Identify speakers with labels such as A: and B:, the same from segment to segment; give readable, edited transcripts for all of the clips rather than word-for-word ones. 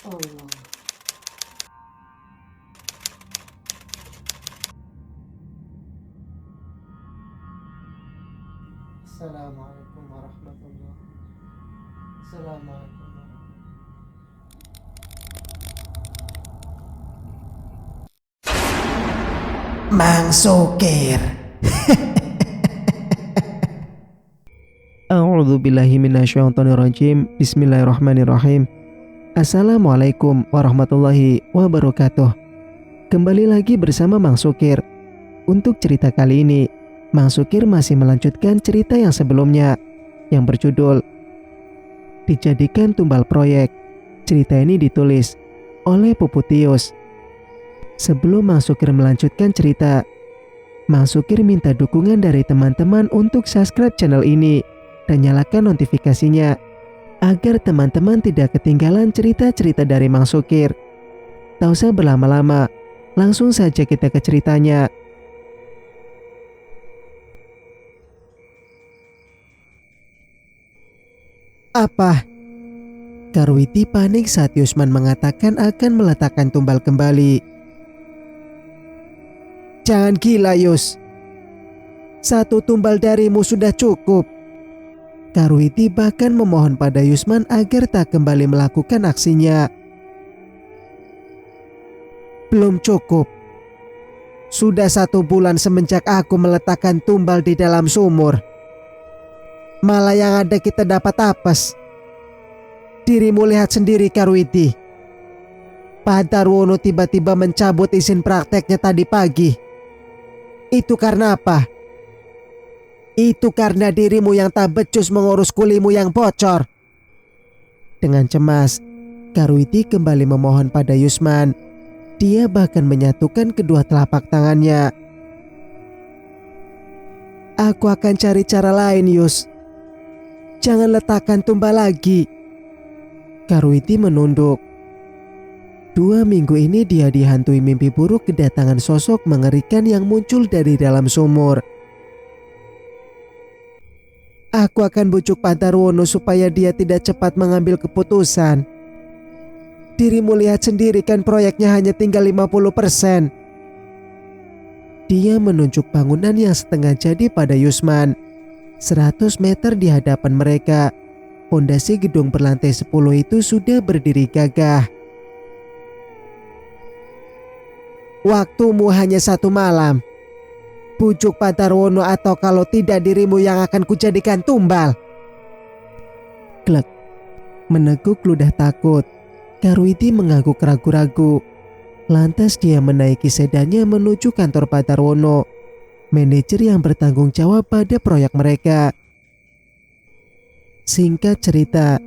A: Allah. Assalamualaikum warahmatullahi. Assalamualaikum.
B: Mang Sukir. A'udzu billahi minasyaitonir rajim. Bismillahirrahmanirrahim. Assalamualaikum warahmatullahi wabarakatuh. Kembali lagi bersama Mang Sukir. Untuk cerita kali ini, Mang Sukir masih melanjutkan cerita yang sebelumnya yang berjudul Dijadikan Tumbal Proyek. Cerita ini ditulis oleh Puputius. Sebelum Mang Sukir melanjutkan cerita, Mang Sukir minta dukungan dari teman-teman untuk subscribe channel ini dan nyalakan notifikasinya agar teman-teman tidak ketinggalan cerita-cerita dari Mang Sukir. Tak usah berlama-lama, langsung saja kita ke ceritanya. Apa? Karwiti panik saat Yusman mengatakan akan meletakkan tumbal kembali. Jangan gila, Yus. Satu tumbal darimu sudah cukup. Karwiti bahkan memohon pada Yusman agar tak kembali melakukan aksinya. Belum cukup. Sudah 1 bulan semenjak aku meletakkan tumbal di dalam sumur. Malah yang ada kita dapat apes. Dirimu lihat sendiri, Karwiti. Pak Darwono tiba-tiba mencabut izin prakteknya tadi pagi. Itu karena apa? Itu karena dirimu yang tak becus mengurus kulimu yang bocor. Dengan cemas, Karwiti kembali memohon pada Yusman. Dia bahkan menyatukan kedua telapak tangannya. Aku akan cari cara lain, Yus. Jangan letakkan tumbal lagi. Karwiti menunduk. 2 minggu ini dia dihantui mimpi buruk kedatangan sosok mengerikan yang muncul dari dalam sumur. Aku akan bujuk Pak Darwono supaya dia tidak cepat mengambil keputusan. Dirimu lihat sendiri kan proyeknya hanya tinggal 50%. Dia menunjuk bangunan yang setengah jadi pada Yusman. 100 meter di hadapan mereka, pondasi gedung berlantai 10 itu sudah berdiri gagah. Waktumu hanya 1 malam. Bujuk Pak Darwono atau kalau tidak dirimu yang akan kujadikan tumbal. Klek. Meneguk ludah takut. Karwiti mengangguk ragu-ragu. Lantas dia menaiki sedannya menuju kantor Pak Darwono, manajer yang bertanggung jawab pada proyek mereka. Singkat cerita,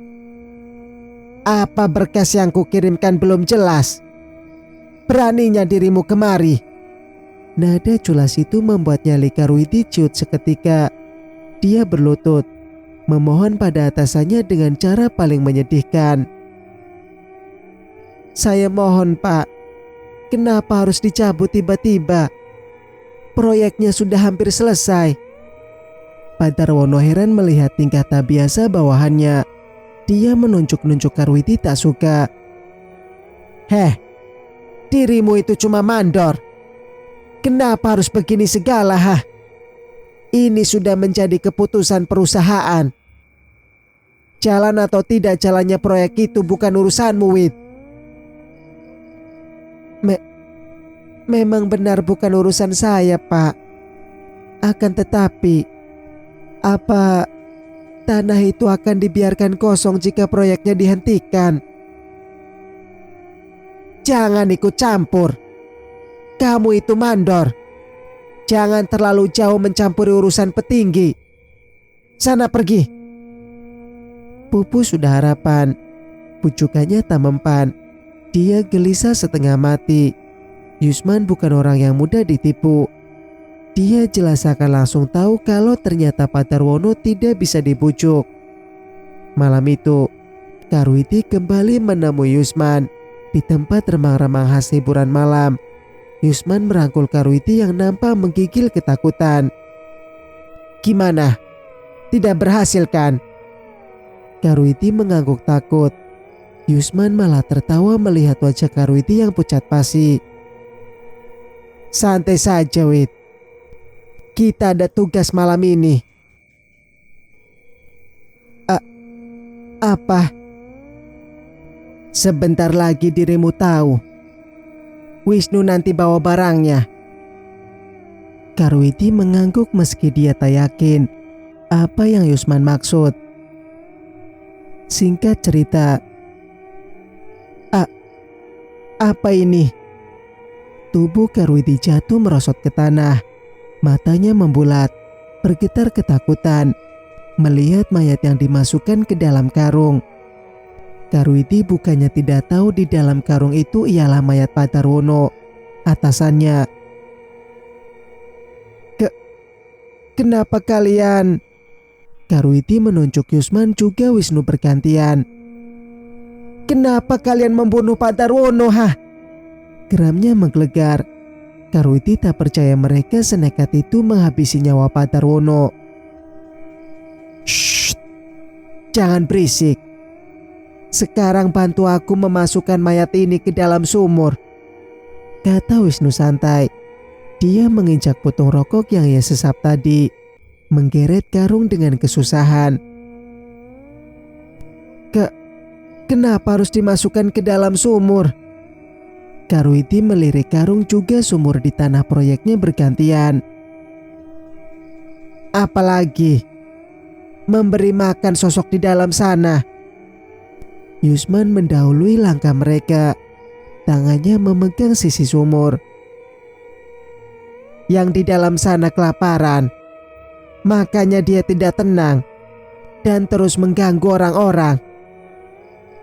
B: apa berkas yang kukirimkan belum jelas? Beraninya dirimu kemari. Nada culas itu membuat nyali Karwiti ciut seketika. Dia berlutut, memohon pada atasannya dengan cara paling menyedihkan. Saya mohon, Pak. Kenapa harus dicabut tiba-tiba? Proyeknya sudah hampir selesai. Pak Darwono heran melihat tingkah tak biasa bawahannya. Dia menunjuk-nunjuk Karwiti tak suka. Dirimu itu cuma mandor. Kenapa harus begini segala, Ini sudah menjadi keputusan perusahaan. Jalan atau tidak jalannya proyek itu bukan urusanmu, Wid. Memang benar bukan urusan saya, Pak. Akan tetapi, apa tanah itu akan dibiarkan kosong jika proyeknya dihentikan? Jangan ikut campur. Kamu itu mandor. Jangan terlalu jauh mencampuri urusan petinggi. Sana pergi. Pupu sudah harapan. Pucukannya tak mempan. Dia gelisah setengah mati. Yusman bukan orang yang mudah ditipu. Dia jelas akan langsung tahu kalau ternyata Pak Darwono tidak bisa dibujuk. Malam itu, Karwiti kembali menemui Yusman di tempat remang-remang khas hiburan malam. Yusman merangkul Karwiti yang nampak menggigil ketakutan. Gimana? Tidak berhasil kan? Karwiti mengangguk takut. Yusman malah tertawa melihat wajah Karwiti yang pucat pasi. Santai saja, Wit. Kita ada tugas malam ini. Apa? Sebentar lagi dirimu tahu. Wisnu nanti bawa barangnya. Karwiti mengangguk meski dia tak yakin apa yang Yusman maksud. Singkat cerita, apa ini? Tubuh Karwiti jatuh merosot ke tanah. Matanya membulat, bergetar ketakutan melihat mayat yang dimasukkan ke dalam karung. Karwiti bukannya tidak tahu di dalam karung itu ialah mayat Padarwono, atasannya. Kenapa kalian? Karwiti menunjuk Yusman juga Wisnu bergantian. Kenapa kalian membunuh Padarwono, hah? Geramnya menggelegar. Karwiti tak percaya mereka senekat itu menghabisi nyawa Padarwono. Shh, jangan berisik. Sekarang bantu aku memasukkan mayat ini ke dalam sumur, kata Wisnu santai. Dia menginjak potong rokok yang ia sesap tadi, menggeret karung dengan kesusahan. Kenapa harus dimasukkan ke dalam sumur? Karwiti melirik karung juga sumur di tanah proyeknya bergantian. Apalagi memberi makan sosok di dalam sana. Yusman mendahului langkah mereka. Tangannya memegang sisi sumur. Yang di dalam sana kelaparan, makanya dia tidak tenang dan terus mengganggu orang-orang.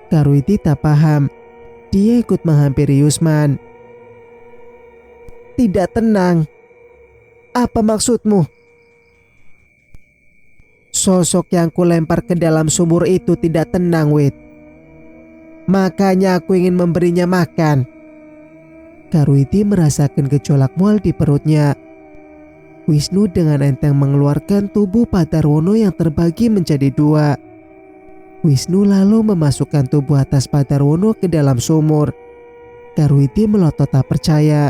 B: Karwiti tak paham. Dia ikut menghampiri Yusman. Tidak tenang? Apa maksudmu? Sosok yang kulempar ke dalam sumur itu tidak tenang, Wit. Makanya aku ingin memberinya makan. Karwiti merasakan gejolak mual di perutnya. Wisnu dengan enteng mengeluarkan tubuh Padarwono yang terbagi menjadi dua. Wisnu lalu memasukkan tubuh atas Padarwono ke dalam sumur. Karwiti melotot tak percaya.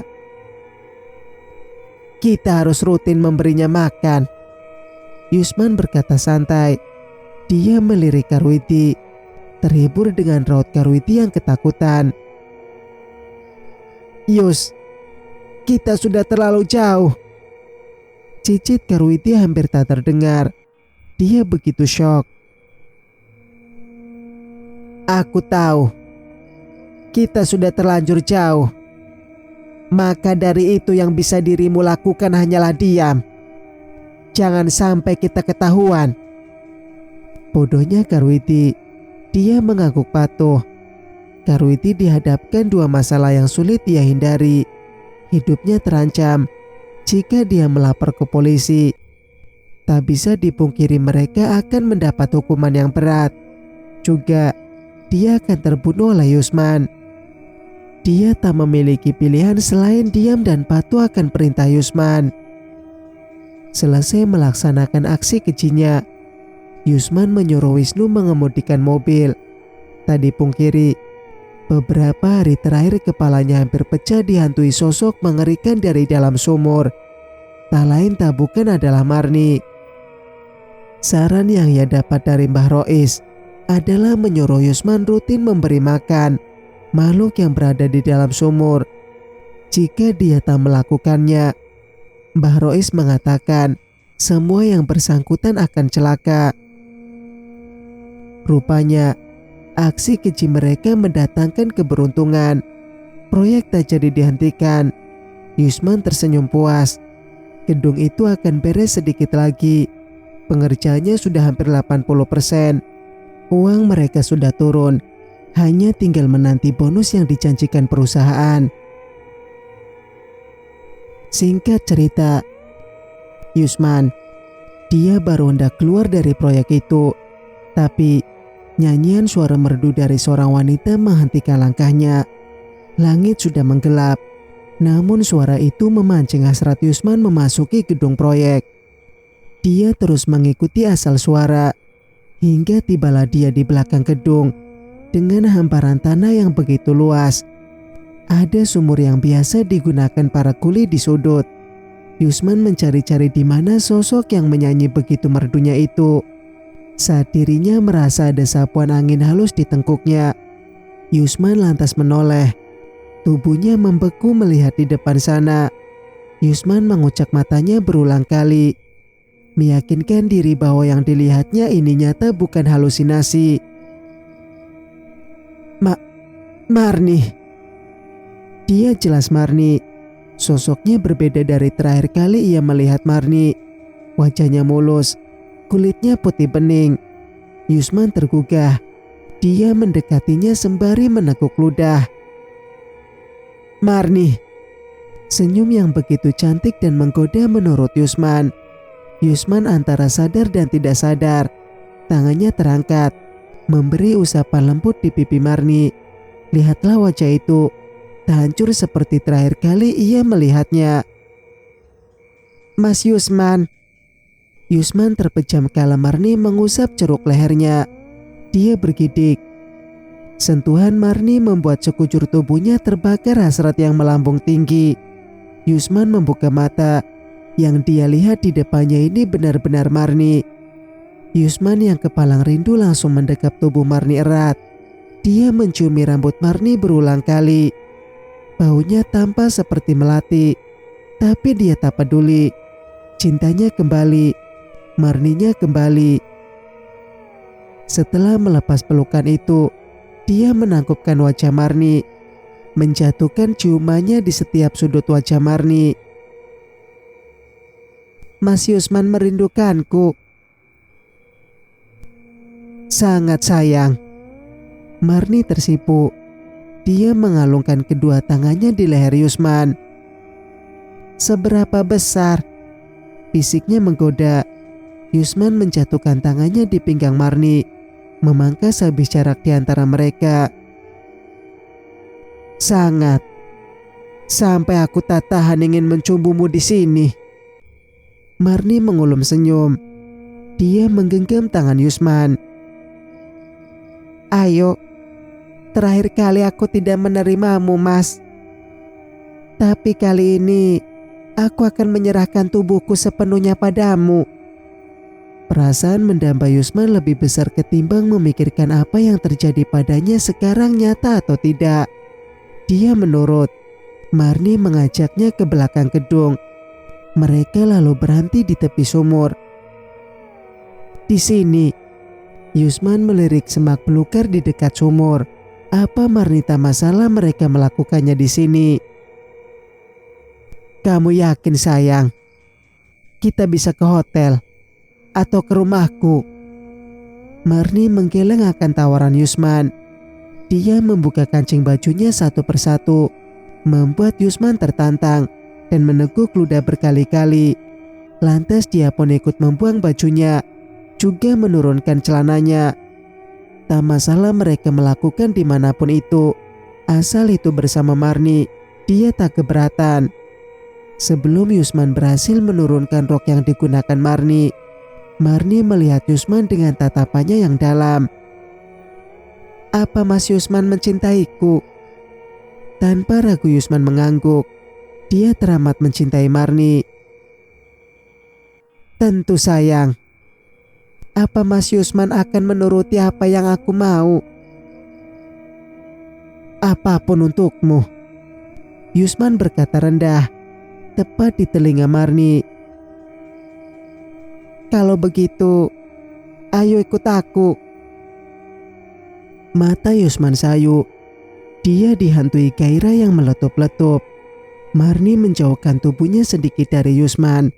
B: Kita harus rutin memberinya makan, Yusman berkata santai. Dia melirik Karwiti, terhibur dengan raut Karwiti yang ketakutan. Yus, kita sudah terlalu jauh. Cicit Karwiti hampir tak terdengar. Dia begitu syok. Aku tahu, kita sudah terlanjur jauh. Maka dari itu yang bisa dirimu lakukan hanyalah diam. Jangan sampai kita ketahuan. Bodohnya Karwiti. Dia mengangguk patuh. Karwiti dihadapkan dua masalah yang sulit dia hindari. Hidupnya terancam jika dia melapor ke polisi. Tak bisa dipungkiri mereka akan mendapat hukuman yang berat. Juga dia akan terbunuh oleh Yusman. Dia tak memiliki pilihan selain diam dan patuh akan perintah Yusman. Selesai melaksanakan aksi kejinya, Yusman menyuruh Wisnu mengemudikan mobil. Tak dipungkiri, beberapa hari terakhir kepalanya hampir pecah dihantui sosok mengerikan dari dalam sumur. Tak lain tak bukan adalah Marni. Saran yang ia dapat dari Mbah Rois adalah menyuruh Yusman rutin memberi makan makhluk yang berada di dalam sumur. Jika dia tak melakukannya, Mbah Rois mengatakan semua yang bersangkutan akan celaka. Rupanya aksi keji mereka mendatangkan keberuntungan. Proyek tak jadi dihentikan. Yusman tersenyum puas. Gedung itu akan beres sedikit lagi. Pengerjaannya sudah hampir 80%. Uang mereka sudah turun. Hanya tinggal menanti bonus yang dijanjikan perusahaan. Singkat cerita, Yusman, dia baru hendak keluar dari proyek itu. Tapi nyanyian suara merdu dari seorang wanita menghentikan langkahnya. Langit sudah menggelap. Namun suara itu memancing hasrat Yusman memasuki gedung proyek. Dia terus mengikuti asal suara hingga tibalah dia di belakang gedung. dengan hamparan tanah yang begitu luas. Ada sumur yang biasa digunakan para kuli di sudut. Yusman mencari-cari di mana sosok yang menyanyi begitu merdunya itu. Saat dirinya merasa ada sapuan angin halus di tengkuknya, Yusman lantas menoleh. Tubuhnya membeku melihat di depan sana. Yusman mengucak matanya berulang kali, meyakinkan diri bahwa yang dilihatnya ini nyata bukan halusinasi. Marni. Dia jelas Marni. Sosoknya berbeda dari terakhir kali ia melihat Marni. Wajahnya mulus, kulitnya putih bening. Yusman tergugah. Dia mendekatinya sembari menekuk ludah. Marni. Senyum yang begitu cantik dan menggoda menurut Yusman. Yusman antara sadar dan tidak sadar. Tangannya terangkat, memberi usapan lembut di pipi Marni. Lihatlah wajah itu, tak hancur seperti terakhir kali ia melihatnya. Mas Yusman. Yusman terpejam kala Marni mengusap ceruk lehernya. Dia bergidik. Sentuhan Marni membuat sekujur tubuhnya terbakar hasrat yang melambung tinggi. Yusman membuka mata. Yang dia lihat di depannya ini benar-benar Marni. Yusman yang kepalang rindu langsung mendekap tubuh Marni erat. Dia menciumi rambut Marni berulang kali. Baunya tampak seperti melati, tapi dia tak peduli. Cintanya kembali, Marninya kembali. Setelah melepas pelukan itu, dia menangkupkan wajah Marni, menjatuhkan ciumannya di setiap sudut wajah Marni. Mas Yusman merindukanku. Sangat sayang. Marni tersipu. Dia mengalungkan kedua tangannya di leher Yusman. Seberapa besar? Fisiknya menggoda. Yusman menjatuhkan tangannya di pinggang Marni, memangkas habis jarak di antara mereka. Sangat. Sampai aku tak tahan ingin mencumbumu di sini. Marni mengulum senyum. Dia menggenggam tangan Yusman. Ayo. Terakhir kali aku tidak menerimamu, Mas. Tapi kali ini aku akan menyerahkan tubuhku sepenuhnya padamu. Perasaan mendamba Yusman lebih besar ketimbang memikirkan apa yang terjadi padanya sekarang nyata atau tidak. Dia menurut. Marni mengajaknya ke belakang gedung. Mereka lalu berhenti di tepi sumur. Di sini. Yusman melirik semak belukar di dekat sumur. Apa Marni tak masalah mereka melakukannya di sini? Kamu yakin sayang? Kita bisa ke hotel atau ke rumahku? Marni menggeleng akan tawaran Yusman. Dia membuka kancing bajunya satu persatu, membuat Yusman tertantang dan meneguk ludah berkali-kali. Lantas dia pun ikut membuang bajunya, juga menurunkan celananya. Tak masalah mereka melakukan dimanapun itu, asal itu bersama Marni. Dia tak keberatan. Sebelum Yusman berhasil menurunkan rok yang digunakan Marni, Marni melihat Yusman dengan tatapannya yang dalam. Apa Mas Yusman mencintaiku? Tanpa ragu Yusman mengangguk. Dia teramat mencintai Marni. Tentu sayang. Apa Mas Yusman akan menuruti apa yang aku mau? Apapun untukmu. Yusman berkata rendah, tepat di telinga Marni. Kalau begitu, ayo ikut aku. Mata Yusman sayu. Dia dihantui gairah yang meletup-letup. Marni menjauhkan tubuhnya sedikit dari Yusman.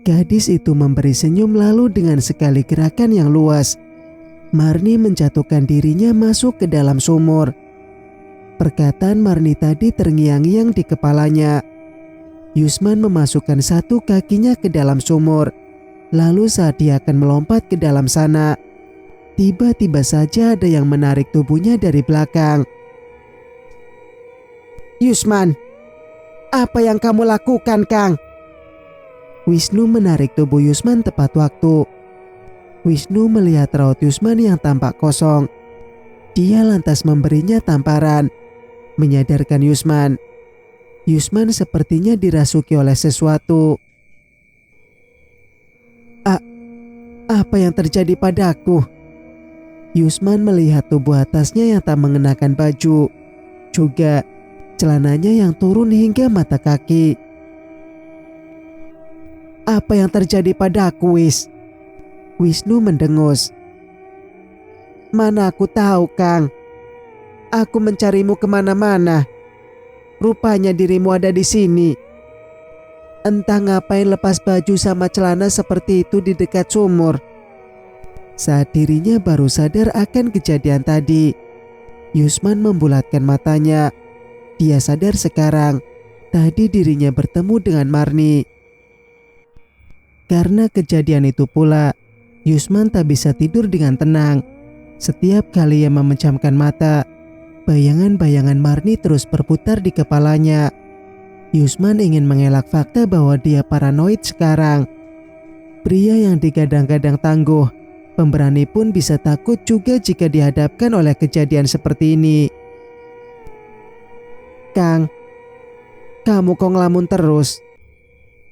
B: Gadis itu memberi senyum lalu dengan sekali gerakan yang luas, Marni menjatuhkan dirinya masuk ke dalam sumur. Perkataan Marni tadi terngiang-ngiang di kepalanya. Yusman memasukkan satu kakinya ke dalam sumur. Lalu saat dia akan melompat ke dalam sana, tiba-tiba saja ada yang menarik tubuhnya dari belakang. Yusman, apa yang kamu lakukan, Kang? Wisnu menarik tubuh Yusman tepat waktu. Wisnu melihat raut Yusman yang tampak kosong. Dia lantas memberinya tamparan, menyadarkan Yusman. Yusman sepertinya dirasuki oleh sesuatu. Apa yang terjadi padaku? Yusman melihat tubuh atasnya yang tak mengenakan baju, juga celananya yang turun hingga mata kaki. Apa yang terjadi padaku, Wis? Wisnu mendengus. Mana aku tahu, Kang. Aku mencarimu kemana-mana. Rupanya dirimu ada di sini. Entah ngapain lepas baju sama celana seperti itu di dekat sumur. Saat dirinya baru sadar akan kejadian tadi, Yusman membulatkan matanya. Dia sadar sekarang, tadi dirinya bertemu dengan Marni. Karena kejadian itu pula, Yusman tak bisa tidur dengan tenang. Setiap kali ia memejamkan mata, bayangan-bayangan Marni terus berputar di kepalanya. Yusman ingin mengelak fakta bahwa dia paranoid sekarang. Pria yang digadang-gadang tangguh, pemberani pun bisa takut juga jika dihadapkan oleh kejadian seperti ini. Kang, kamu kok ngelamun terus?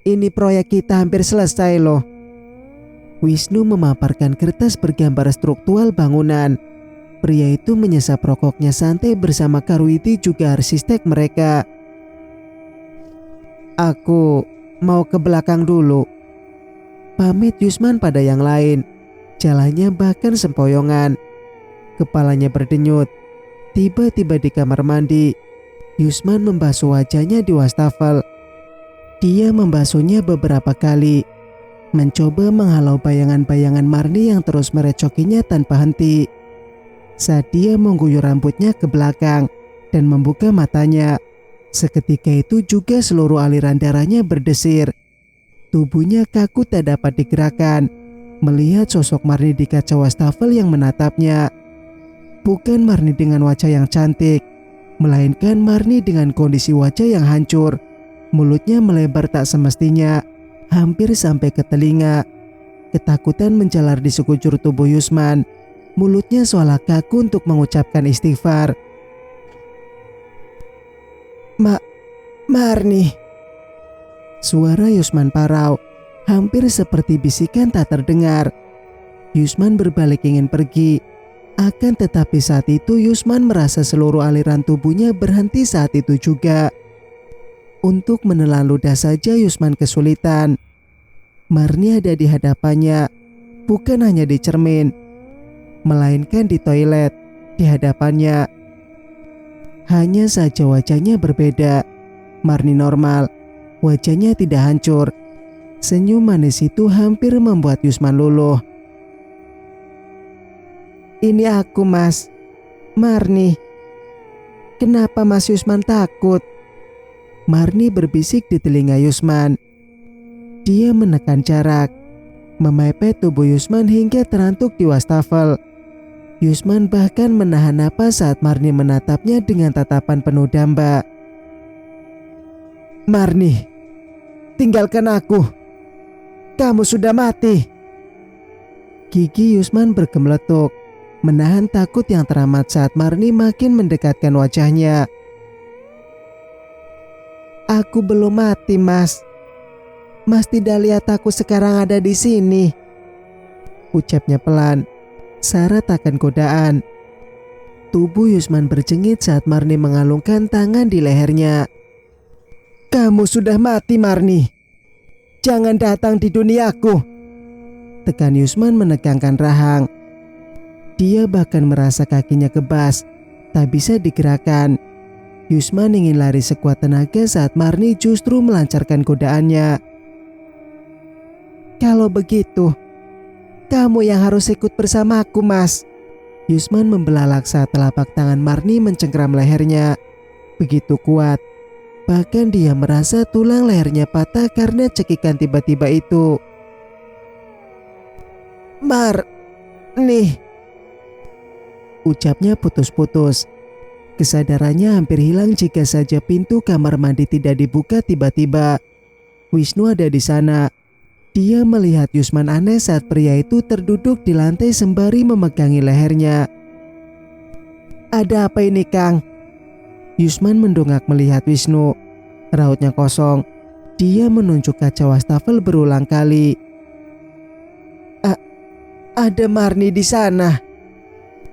B: Ini proyek kita hampir selesai loh. Wisnu memaparkan kertas bergambar struktural bangunan. Pria itu menyesap rokoknya santai bersama Karwiti juga arsitek mereka. Aku mau ke belakang dulu. Pamit Yusman pada yang lain. Jalannya bahkan sempoyongan. Kepalanya berdenyut. Tiba-tiba di kamar mandi, Yusman membasuh wajahnya di wastafel. Dia membasuhnya beberapa kali, mencoba menghalau bayangan-bayangan Marni yang terus merecokinya tanpa henti. Saat dia mengguyur rambutnya ke belakang dan membuka matanya, seketika itu juga seluruh aliran darahnya berdesir. Tubuhnya kaku tak dapat digerakkan, melihat sosok Marni di kaca wastafel yang menatapnya. Bukan Marni dengan wajah yang cantik, melainkan Marni dengan kondisi wajah yang hancur. Mulutnya melebar tak semestinya, hampir sampai ke telinga. Ketakutan menjalar di sekujur tubuh Yusman. Mulutnya seolah kaku untuk mengucapkan istighfar. Marni. Suara Yusman parau, hampir seperti bisikan tak terdengar. Yusman berbalik ingin pergi. Akan tetapi saat itu Yusman merasa seluruh aliran tubuhnya berhenti saat itu juga. Untuk menelan ludah saja Yusman kesulitan. Marni ada di hadapannya, bukan hanya di cermin, melainkan di toilet, di hadapannya. Hanya saja wajahnya berbeda. Marni normal, wajahnya tidak hancur. Senyum manis itu hampir membuat Yusman luluh. Ini aku, Mas. Marni. Kenapa Mas Yusman takut? Marni berbisik di telinga Yusman. Dia menekan jarak, memepet tubuh Yusman hingga terantuk di wastafel. Yusman bahkan menahan napas saat Marni menatapnya dengan tatapan penuh damba. Marni, tinggalkan aku. Kamu sudah mati. Gigi Yusman bergemeletuk, menahan takut yang teramat saat Marni makin mendekatkan wajahnya. Aku belum mati, Mas. Mas tidak lihat aku sekarang ada di sini. Ucapnya pelan, syarat akan godaan. Tubuh Yusman berjengit saat Marni mengalungkan tangan di lehernya. Kamu sudah mati, Marni. Jangan datang di duniaku. Tekan Yusman menegangkan rahang. Dia bahkan merasa kakinya kebas, tak bisa digerakkan. Yusman ingin lari sekuat tenaga saat Marni justru melancarkan godaannya. Kalau begitu, kamu yang harus ikut bersamaku, Mas. Yusman membelalak saat telapak tangan Marni mencengkram lehernya. Begitu kuat, bahkan dia merasa tulang lehernya patah karena cekikan tiba-tiba itu. Marni, ucapnya putus-putus. Kesadarannya hampir hilang jika saja pintu kamar mandi tidak dibuka tiba-tiba. Wisnu ada di sana. Dia melihat Yusman aneh saat pria itu terduduk di lantai sembari memegangi lehernya. Ada apa ini, Kang? Yusman mendongak melihat Wisnu. Rautnya kosong. Dia menunjuk kaca wastafel berulang kali. Ada Marni di sana.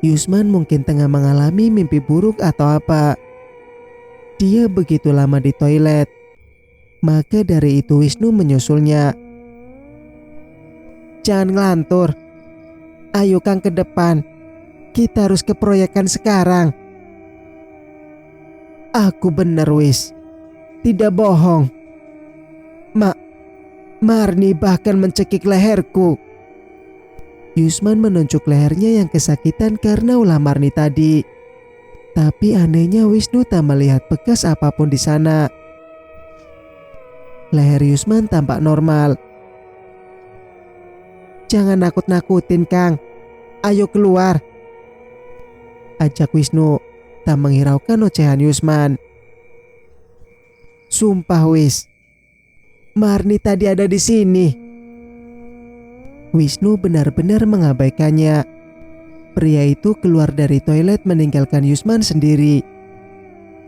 B: Yusman mungkin tengah mengalami mimpi buruk atau apa. Dia begitu lama di toilet. Maka dari itu Wisnu menyusulnya. Jangan ngelantur. Ayo Kang ke depan. Kita harus ke proyekan sekarang. Aku bener Wis. Tidak bohong. Marni bahkan mencekik leherku. Yusman menunjuk lehernya yang kesakitan karena ulah Marni tadi. Tapi anehnya Wisnu tak melihat bekas apapun di sana. Leher Yusman tampak normal. Jangan nakut-nakutin Kang. Ayo keluar. Ajak Wisnu, tak menghiraukan ocehan Yusman. Sumpah Wis, Marni tadi ada di sini. Wisnu benar-benar mengabaikannya. Pria itu keluar dari toilet meninggalkan Yusman sendiri.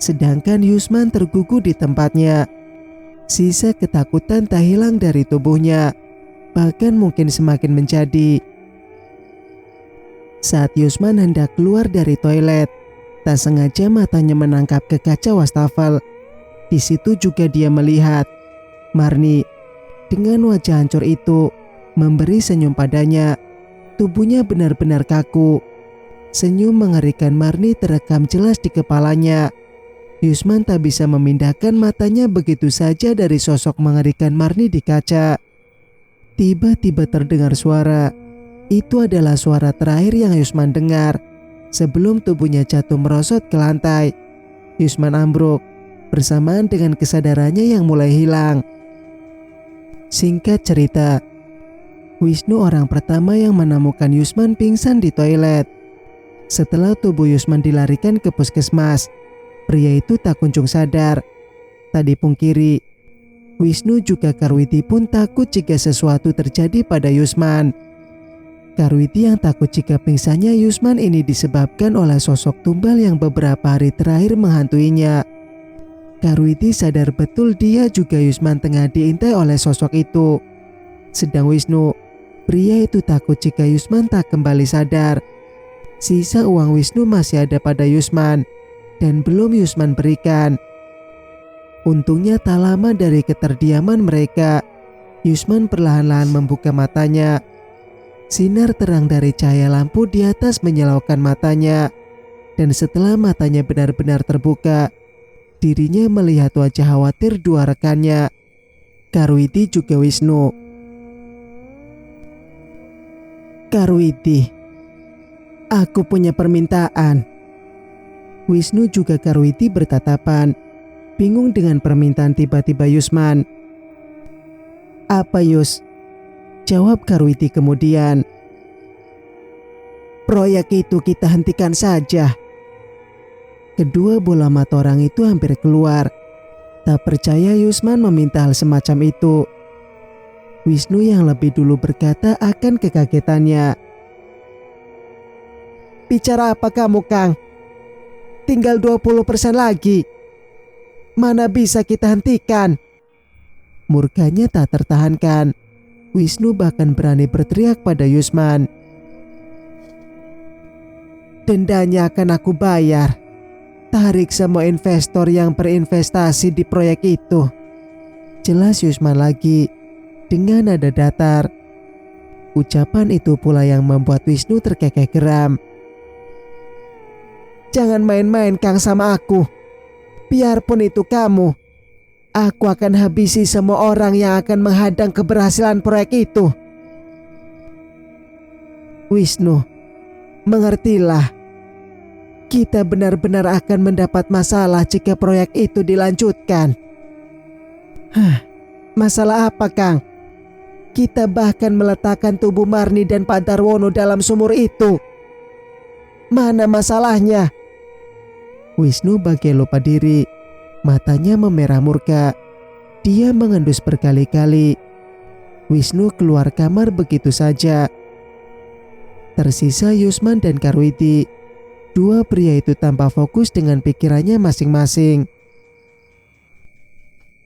B: Sedangkan Yusman tergugu di tempatnya. Sisa ketakutan tak hilang dari tubuhnya, bahkan mungkin semakin menjadi. Saat Yusman hendak keluar dari toilet, tak sengaja matanya menangkap ke kaca wastafel. Di situ juga dia melihat Marni dengan wajah hancur itu memberi senyum padanya. Tubuhnya benar-benar kaku. Senyum mengerikan Marni terekam jelas di kepalanya. Yusman tak bisa memindahkan matanya begitu saja dari sosok mengerikan Marni di kaca. Tiba-tiba terdengar suara. Itu adalah suara terakhir yang Yusman dengar sebelum tubuhnya jatuh merosot ke lantai. Yusman ambruk bersamaan dengan kesadarannya yang mulai hilang. Singkat cerita, Wisnu orang pertama yang menemukan Yusman pingsan di toilet. Setelah tubuh Yusman dilarikan ke puskesmas, pria itu tak kunjung sadar. Tak dipungkiri, Wisnu juga Karwiti pun takut jika sesuatu terjadi pada Yusman. Karwiti yang takut jika pingsannya Yusman ini disebabkan oleh sosok tumbal yang beberapa hari terakhir menghantuinya. Karwiti sadar betul dia juga Yusman tengah diintai oleh sosok itu. Sedang Wisnu, pria itu takut jika Yusman tak kembali sadar. Sisa uang Wisnu masih ada pada Yusman dan belum Yusman berikan. Untungnya tak lama dari keterdiaman mereka, Yusman perlahan-lahan membuka matanya. Sinar terang dari cahaya lampu di atas menyilaukan matanya. Dan setelah matanya benar-benar terbuka, dirinya melihat wajah khawatir dua rekannya, Karwiti juga Wisnu. Karwiti, aku punya permintaan. Wisnu juga Karwiti bertatapan, bingung dengan permintaan tiba-tiba Yusman. Apa Yus? Jawab Karwiti kemudian. Proyek itu kita hentikan saja. Kedua bola mata orang itu hampir keluar. Tak percaya Yusman meminta hal semacam itu. Wisnu yang lebih dulu berkata akan kekagetannya. Bicara apa kamu Kang? Tinggal 20% lagi. Mana bisa kita hentikan? Murkanya tak tertahankan. Wisnu bahkan berani berteriak pada Yusman. Dendanya akan aku bayar. Tarik semua investor yang berinvestasi di proyek itu. Jelas Yusman lagi dengan nada datar. Ucapan itu pula yang membuat Wisnu terkekeh geram. Jangan main-main Kang sama aku. Biarpun itu kamu, aku akan habisi semua orang yang akan menghadang keberhasilan proyek itu. Wisnu, mengertilah. Kita benar-benar akan mendapat masalah jika proyek itu dilanjutkan. Masalah apa Kang? Kita bahkan meletakkan tubuh Marni dan Pak Darwono dalam sumur itu. Mana masalahnya? Wisnu bagai lupa diri. Matanya memerah murka. Dia mengendus berkali-kali. Wisnu keluar kamar begitu saja. Tersisa Yusman dan Karwiti. Dua pria itu tanpa fokus dengan pikirannya masing-masing.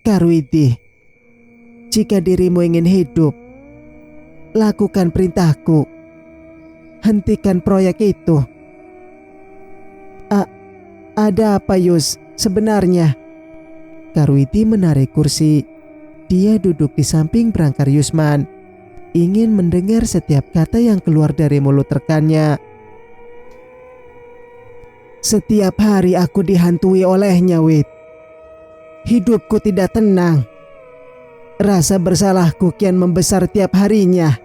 B: Karwiti, jika dirimu ingin hidup, lakukan perintahku. Hentikan proyek itu. Ada apa Yus sebenarnya? Karwiti menarik kursi. Dia duduk di samping berangkar Yusman, ingin mendengar setiap kata yang keluar dari mulut rekannya. Setiap hari aku dihantui olehnya, Wit. Hidupku tidak tenang. Rasa bersalahku kian membesar tiap harinya.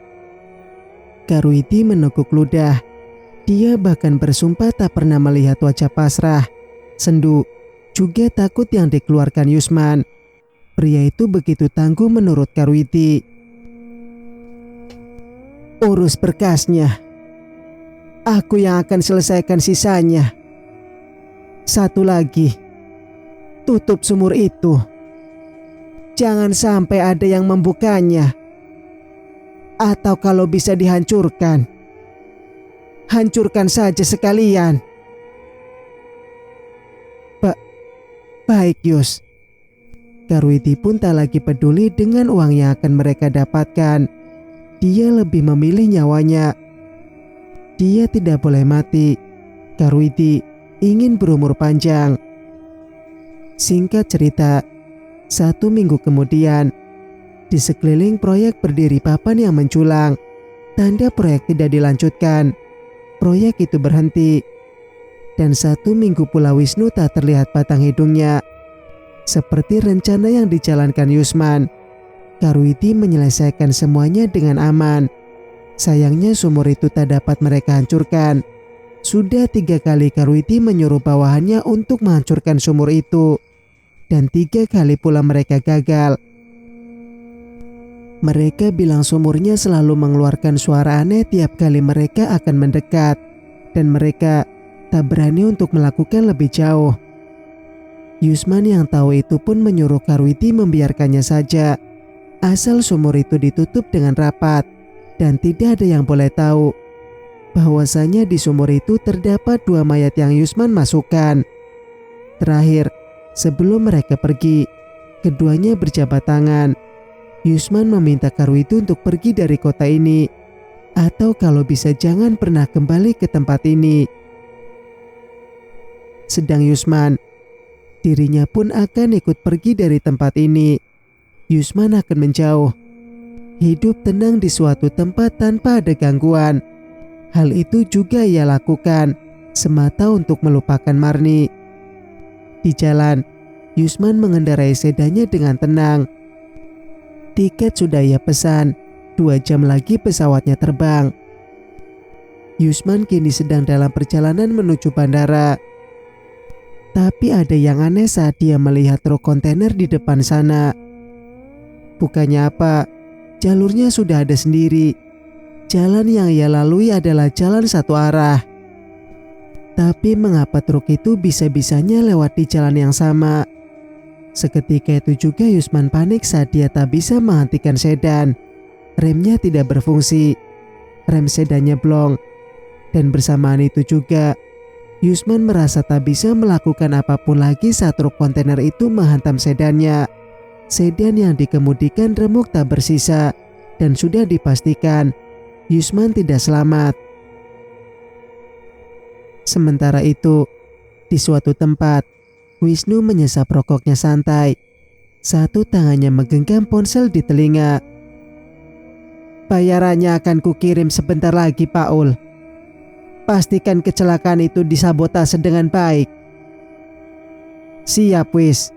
B: Karwiti menekuk ludah. Dia bahkan bersumpah tak pernah melihat wajah pasrah, sendu, juga takut yang dikeluarkan Yusman. Pria itu begitu tangguh menurut Karwiti. Urus berkasnya. Aku yang akan selesaikan sisanya. Satu lagi, tutup sumur itu. Jangan sampai ada yang membukanya. Atau kalau bisa dihancurkan, hancurkan saja sekalian. Baik Yus. Karwiti pun tak lagi peduli dengan uang yang akan mereka dapatkan. Dia lebih memilih nyawanya. Dia tidak boleh mati. Karwiti ingin berumur panjang. Singkat cerita, 1 minggu kemudian, di sekeliling proyek berdiri papan yang menculang. Tanda proyek tidak dilanjutkan. Proyek itu berhenti. Dan 1 minggu pula Wisnu tak terlihat batang hidungnya. Seperti rencana yang dijalankan Yusman, Karwiti menyelesaikan semuanya dengan aman. Sayangnya sumur itu tak dapat mereka hancurkan. Sudah 3 kali Karwiti menyuruh bawahannya untuk menghancurkan sumur itu. Dan 3 kali pula mereka gagal. Mereka bilang sumurnya selalu mengeluarkan suara aneh tiap kali mereka akan mendekat. Dan mereka tak berani untuk melakukan lebih jauh. Yusman yang tahu itu pun menyuruh Karwiti membiarkannya saja. Asal sumur itu ditutup dengan rapat. Dan tidak ada yang boleh tahu bahwasanya di sumur itu terdapat 2 mayat yang Yusman masukkan. Terakhir, sebelum mereka pergi, keduanya berjabat tangan. Yusman meminta Karwiti untuk pergi dari kota ini, atau kalau bisa jangan pernah kembali ke tempat ini. Sedang Yusman, dirinya pun akan ikut pergi dari tempat ini. Yusman akan menjauh, hidup tenang di suatu tempat tanpa ada gangguan. Hal itu juga ia lakukan semata untuk melupakan Marni. Di jalan, Yusman mengendarai sedannya dengan tenang. Tiket sudah ia pesan, 2 jam lagi pesawatnya terbang. Yusman kini sedang dalam perjalanan menuju bandara. Tapi ada yang aneh saat dia melihat truk kontainer di depan sana. Bukannya apa, jalurnya sudah ada sendiri. Jalan yang ia lalui adalah jalan satu arah. Tapi mengapa truk itu bisa-bisanya lewat di jalan yang sama? Seketika itu juga Yusman panik saat dia tak bisa menghentikan sedan. Remnya tidak berfungsi. Rem sedannya blong. Dan bersamaan itu juga Yusman merasa tak bisa melakukan apapun lagi saat truk kontainer itu menghantam sedannya. Sedan yang dikemudikan remuk tak bersisa. Dan sudah dipastikan Yusman tidak selamat. Sementara itu, di suatu tempat, Wisnu menyesap rokoknya santai. Satu tangannya menggenggam ponsel di telinga. Bayarannya akan kukirim sebentar lagi, Pak Ul. Pastikan kecelakaan itu disabotase dengan baik. Siap, Wis.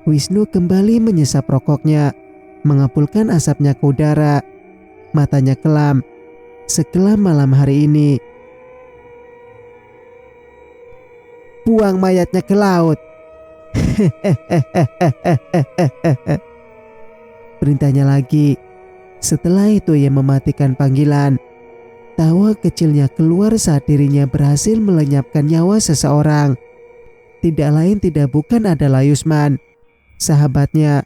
B: Wisnu kembali menyesap rokoknya, mengepulkan asapnya ke udara. Matanya kelam, sekelam malam hari ini. Buang mayatnya ke laut. Perintahnya lagi. Setelah itu ia mematikan panggilan. Tawa kecilnya keluar saat dirinya berhasil melenyapkan nyawa seseorang. Tidak lain tidak bukan adalah Yusman, sahabatnya.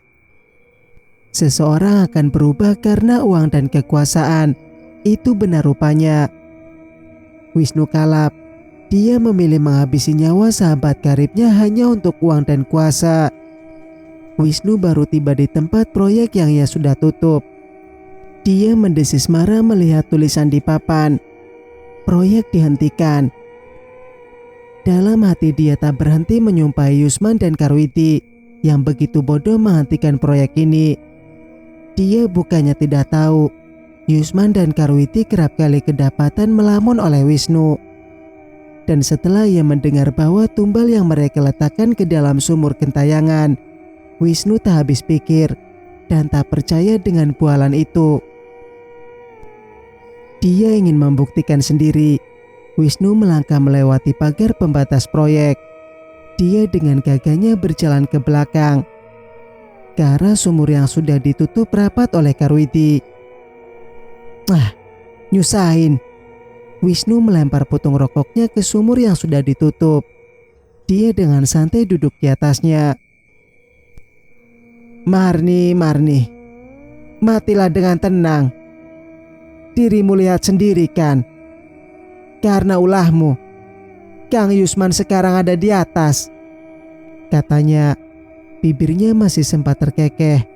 B: Seseorang akan berubah karena uang dan kekuasaan. Itu benar rupanya. Wisnu kalap. Dia memilih menghabisi nyawa sahabat karibnya hanya untuk uang dan kuasa. Wisnu baru tiba di tempat proyek yang ia sudah tutup. Dia mendesis marah melihat tulisan di papan. Proyek dihentikan. Dalam hati dia tak berhenti menyumpahi Yusman dan Karwiti yang begitu bodoh menghentikan proyek ini. Dia bukannya tidak tahu, Yusman dan Karwiti kerap kali kedapatan melamun oleh Wisnu. Dan setelah ia mendengar bahwa tumbal yang mereka letakkan ke dalam sumur gentayangan, Wisnu tak habis pikir dan tak percaya dengan bualan itu. Dia ingin membuktikan sendiri. Wisnu melangkah melewati pagar pembatas proyek. Dia dengan gagahnya berjalan ke belakang, ke arah sumur yang sudah ditutup rapat oleh Karwiti. Nyusahin. Wisnu melempar putung rokoknya ke sumur yang sudah ditutup. Dia dengan santai duduk di atasnya. Marni, matilah dengan tenang. Dirimu lihat sendiri kan, karena ulahmu, Kang Yusman sekarang ada di atas, katanya. Bibirnya masih sempat terkekeh,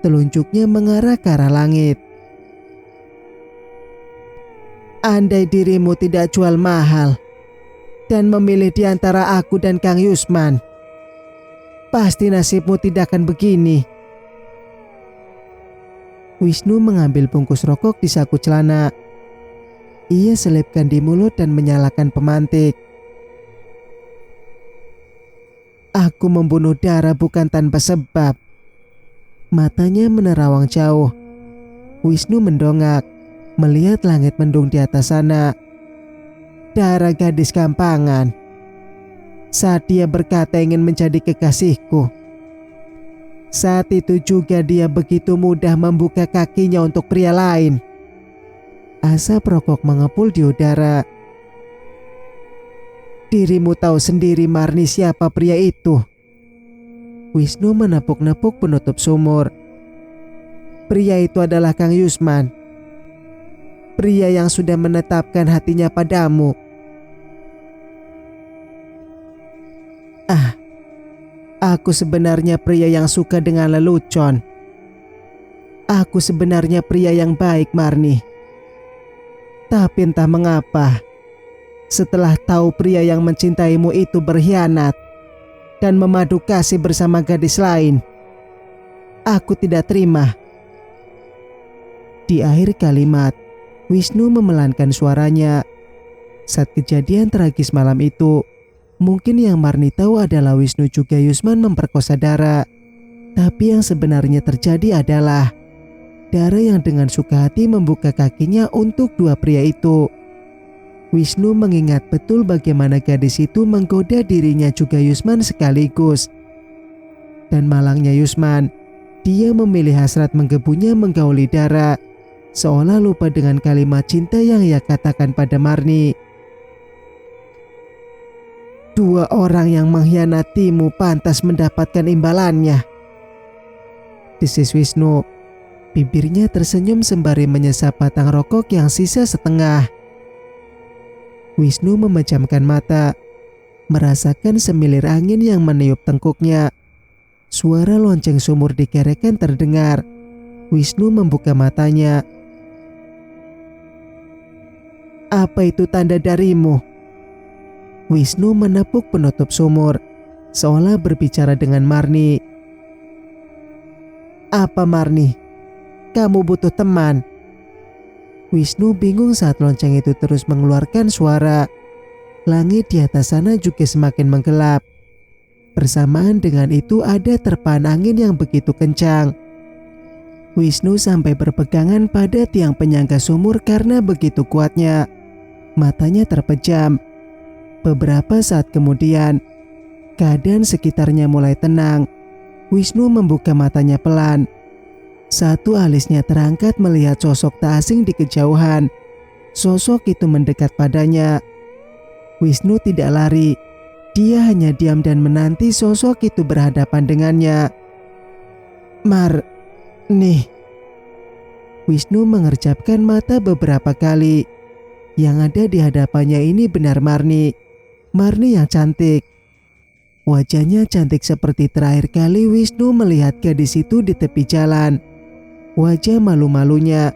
B: telunjuknya mengarah ke arah langit. Andai dirimu tidak jual mahal dan memilih di antara aku dan Kang Yusman, pasti nasibmu tidak akan begini. Wisnu mengambil bungkus rokok di saku celana. Ia selipkan di mulut dan menyalakan pemantik. Aku membunuh Dara bukan tanpa sebab. Matanya menerawang jauh. Wisnu mendongak, melihat langit mendung di atas sana. Dara gadis gampangan. Saat dia berkata ingin menjadi kekasihku, saat itu juga dia begitu mudah membuka kakinya untuk pria lain. Asap rokok mengepul di udara. Dirimu tahu sendiri Marni siapa pria itu. Wisnu menepuk-nepuk penutup sumur. Pria itu adalah Kang Yusman. Pria yang sudah menetapkan hatinya padamu. Aku sebenarnya pria yang suka dengan lelucon. Aku sebenarnya pria yang baik, Marni. Tapi entah mengapa, setelah tahu pria yang mencintaimu itu berkhianat dan memadu kasih bersama gadis lain, aku tidak terima. Di akhir kalimat, Wisnu memelankan suaranya. Saat kejadian tragis malam itu, mungkin yang Marni tahu adalah Wisnu juga Yusman memperkosa Dara. Tapi yang sebenarnya terjadi adalah Dara yang dengan suka hati membuka kakinya untuk dua pria itu. Wisnu mengingat betul bagaimana gadis itu menggoda dirinya juga Yusman sekaligus. Dan malangnya Yusman, dia memilih hasrat menggebunya menggauli Dara, seolah lupa dengan kalimat cinta yang ia katakan pada Marni. Dua orang yang mengkhianatimu pantas mendapatkan imbalannya, desis Wisnu. Bibirnya tersenyum sembari menyesap batang rokok yang sisa setengah. Wisnu memejamkan mata, merasakan semilir angin yang meniup tengkuknya. Suara lonceng sumur di kerekan terdengar. Wisnu membuka matanya. Apa itu tanda darimu? Wisnu menepuk penutup sumur, seolah berbicara dengan Marni. Apa Marni? Kamu butuh teman. Wisnu bingung saat lonceng itu terus mengeluarkan suara. Langit di atas sana juga semakin menggelap. Bersamaan dengan itu ada terpaan angin yang begitu kencang. Wisnu sampai berpegangan pada tiang penyangga sumur karena begitu kuatnya. Matanya terpejam. Beberapa saat kemudian, keadaan sekitarnya mulai tenang. Wisnu membuka matanya pelan. Satu alisnya terangkat melihat sosok tak asing di kejauhan. Sosok itu mendekat padanya. Wisnu tidak lari. Dia hanya diam dan menanti sosok itu berhadapan dengannya. Nih. Wisnu mengerjapkan mata beberapa kali. Yang ada di hadapannya ini benar Marni. Marni yang cantik. Wajahnya cantik seperti terakhir kali Wisnu melihat gadis itu di tepi jalan. Wajah malu-malunya,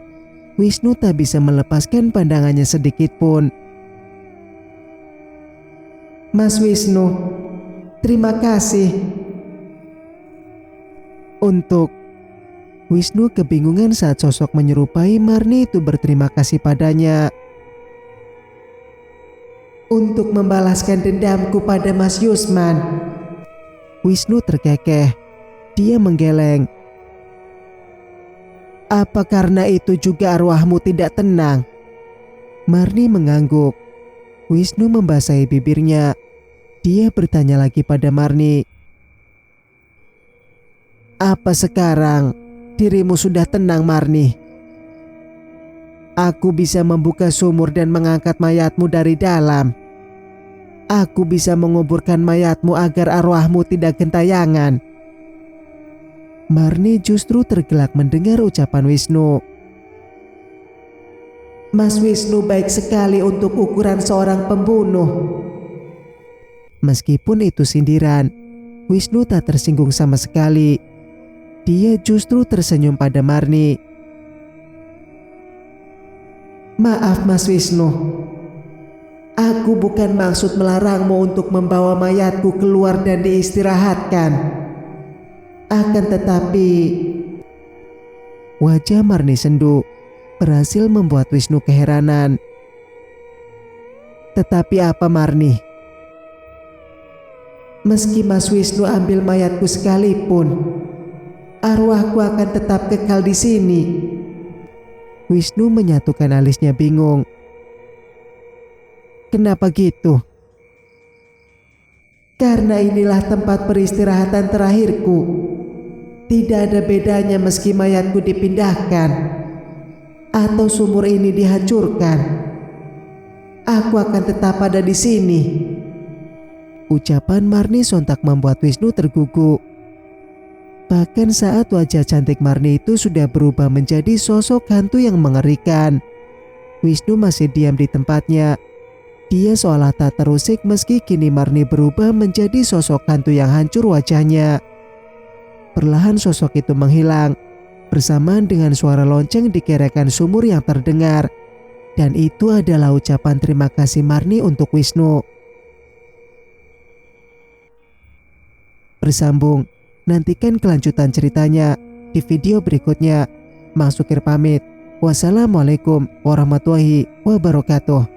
B: Wisnu tak bisa melepaskan pandangannya sedikit pun. Mas Wisnu, terima kasih. Untuk Wisnu kebingungan saat sosok menyerupai Marni itu berterima kasih padanya. Untuk membalaskan dendamku pada Mas Yusman. Wisnu terkekeh. Dia menggeleng. Apa karena itu juga arwahmu tidak tenang? Marni mengangguk. Wisnu membasahi bibirnya. Dia bertanya lagi pada Marni. Apa sekarang dirimu sudah tenang Marni? Aku bisa membuka sumur dan mengangkat mayatmu dari dalam. Aku bisa menguburkan mayatmu agar arwahmu tidak gentayangan. Marni justru tergelak mendengar ucapan Wisnu. Mas Wisnu baik sekali untuk ukuran seorang pembunuh. Meskipun itu sindiran, Wisnu tak tersinggung sama sekali. Dia justru tersenyum pada Marni. Maaf Mas Wisnu, aku bukan maksud melarangmu untuk membawa mayatku keluar dan diistirahatkan. Akan tetapi, wajah Marni sendu, berhasil membuat Wisnu keheranan. Tetapi apa Marni? Meski Mas Wisnu ambil mayatku sekalipun, arwahku akan tetap kekal di sini. Wisnu menyatukan alisnya bingung. Kenapa gitu? Karena inilah tempat peristirahatan terakhirku. Tidak ada bedanya meski mayatku dipindahkan atau sumur ini dihancurkan. Aku akan tetap ada di sini. Ucapan Marni sontak membuat Wisnu terguguk. Bahkan saat wajah cantik Marni itu sudah berubah menjadi sosok hantu yang mengerikan, Wisnu masih diam di tempatnya. Dia seolah tak terusik meski kini Marni berubah menjadi sosok hantu yang hancur wajahnya. Perlahan sosok itu menghilang, bersamaan dengan suara lonceng di kerekan sumur yang terdengar. Dan itu adalah ucapan terima kasih Marni untuk Wisnu. Bersambung. Nantikan kelanjutan ceritanya di video berikutnya. Mang Sukir pamit. Wassalamualaikum warahmatullahi wabarakatuh.